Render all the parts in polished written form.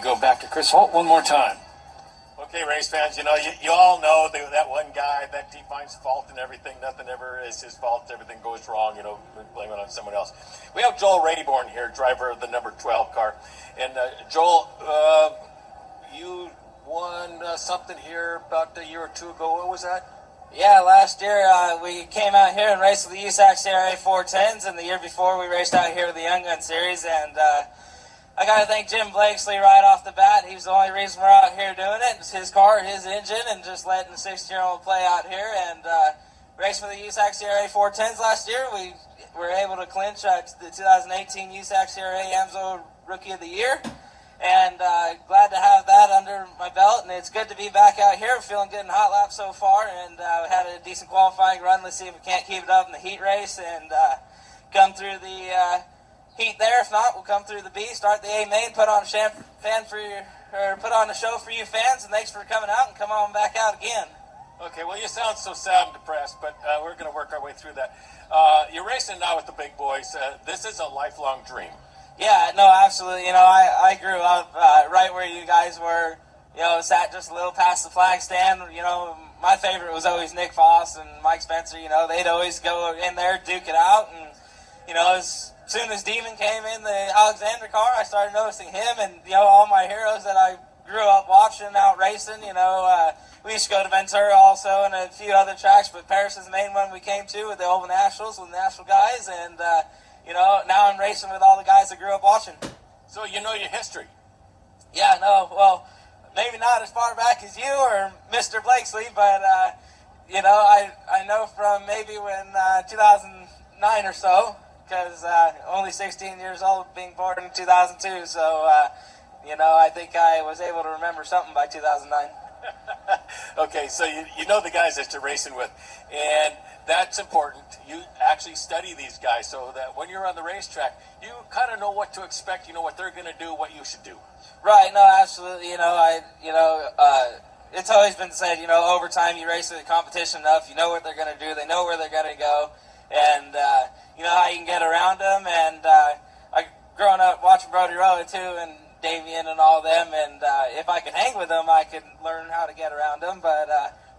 go back to Chris Holt one more time. Okay, race fans, you all know that one guy that he finds fault in everything. Nothing ever is his fault. Everything goes wrong. Blame it on someone else. We have Joel Rayborn here, driver of the number 12 car. And Joel, you won something here about a year or two ago. What was that? Yeah, last year we came out here and raced with the USAC CRA 410s, and the year before we raced out here with the Young Gun Series, and I got to thank Jim Blakesley right off the bat. He was the only reason we're out here doing it. It's his car, his engine, and just letting the 16-year-old play out here. And raced for the USAC CRA 410s last year. We were able to clinch the 2018 USAC CRA AMSO Rookie of the Year. And glad to have that under my belt. And it's good to be back out here. We're feeling good in hot laps so far. And we had a decent qualifying run. Let's see if we can't keep it up in the heat race and come through the heat there. If not, we'll come through the B, start the A main, put on a put on a show for you fans, and thanks for coming out and come on back out again. Okay, well, you sound so sad and depressed, but we're going to work our way through that. You're racing now with the big boys. This is a lifelong dream. Yeah, no, absolutely. I grew up right where you guys were. Sat just a little past the flag stand. My favorite was always Nick Foss and Mike Spencer. They'd always go in there, duke it out, and as soon as Demon came in the Alexander car, I started noticing him and, all my heroes that I grew up watching out racing. We used to go to Ventura also and a few other tracks, but Perris is the main one we came to with the Oval Nationals with the National guys. And, now I'm racing with all the guys I grew up watching. So you know your history? Yeah, no, well, maybe not as far back as you or Mr. Blakesley, but, I know from maybe when 2009 or so, because only 16 years old, being born in 2002, so, I think I was able to remember something by 2009. Okay, so you know the guys that you're racing with, and that's important. You actually study these guys so that when you're on the racetrack, you kind of know what to expect, what they're going to do, what you should do. Right, no, absolutely. It's always been said, over time you race the competition enough, you know what they're going to do, they know where they're going to go, and you know how you can get around them. And I growing up watching Brody Roa too, and Damien and all them, and if I could hang with them, I could learn how to get around them. But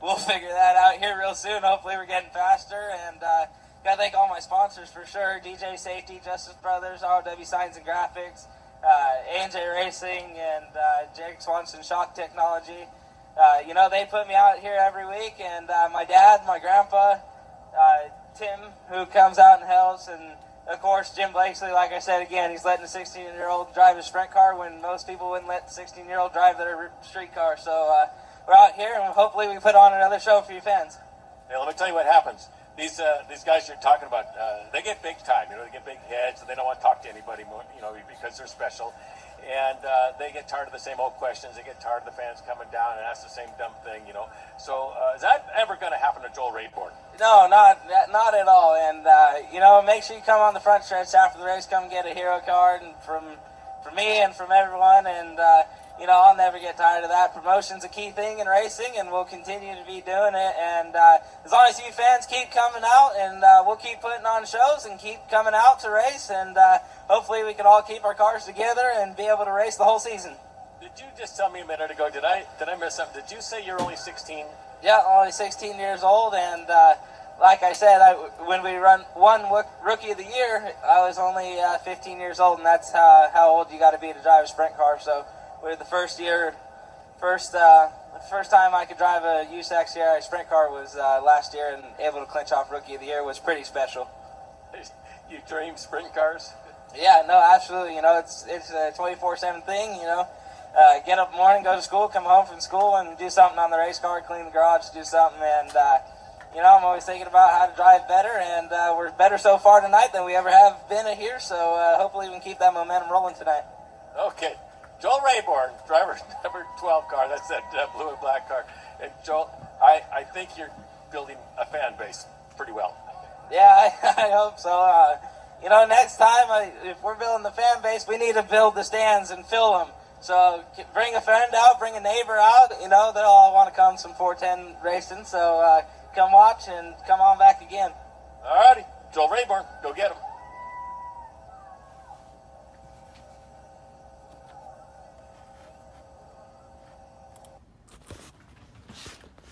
we'll figure that out here real soon. Hopefully we're getting faster. And gotta thank all my sponsors for sure: DJ Safety, Justice Brothers, ROW Signs and Graphics, A&J Racing, and Jake Swanson Shock Technology. They put me out here every week, and my dad, my grandpa, Tim, who comes out and helps, and of course Jim Blakesley, like I said again, he's letting a 16-year-old drive a sprint car when most people wouldn't let the 16-year-old drive their street car. So we're out here, and hopefully we put on another show for you fans. Hey, let me tell you what happens. These guys you're talking about, they get big time. They get big heads, and they don't want to talk to anybody, because they're special. And they get tired of the same old questions. They get tired of the fans coming down and ask the same dumb thing, So is that ever going to happen to Joel Rayborn? No, not at all. And, make sure you come on the front stretch after the race. Come and get a hero card and from me and from everyone. And, I'll never get tired of that. Promotion's a key thing in racing, and we'll continue to be doing it. And as long as you fans keep coming out, and we'll keep putting on shows and keep coming out to race, and hopefully we can all keep our cars together and be able to race the whole season. Did you just tell me a minute ago, did I miss something? Did you say you're only 16? Yeah, only 16 years old, and like I said, when we won Rookie of the Year, I was only 15 years old, and that's how old you got to be to drive a sprint car. So we're the first time I could drive a USAC Sierra sprint car was last year, and able to clinch off Rookie of the Year was pretty special. You dream sprint cars? Yeah, no, absolutely. It's a 24/7 thing. Get up in the morning, go to school, come home from school, and do something on the race car, clean the garage, do something. And I'm always thinking about how to drive better, and we're better so far tonight than we ever have been here. So hopefully we can keep that momentum rolling tonight. Okay. Joel Rayborn, driver number 12 car. That's that blue and black car. And Joel, I think you're building a fan base pretty well. Yeah, I hope so. Next time, if we're building the fan base, we need to build the stands and fill them. So bring a friend out, bring a neighbor out. They'll all want to come some 410 racing. So come watch and come on back again. All righty. Joel Rayborn, go get him.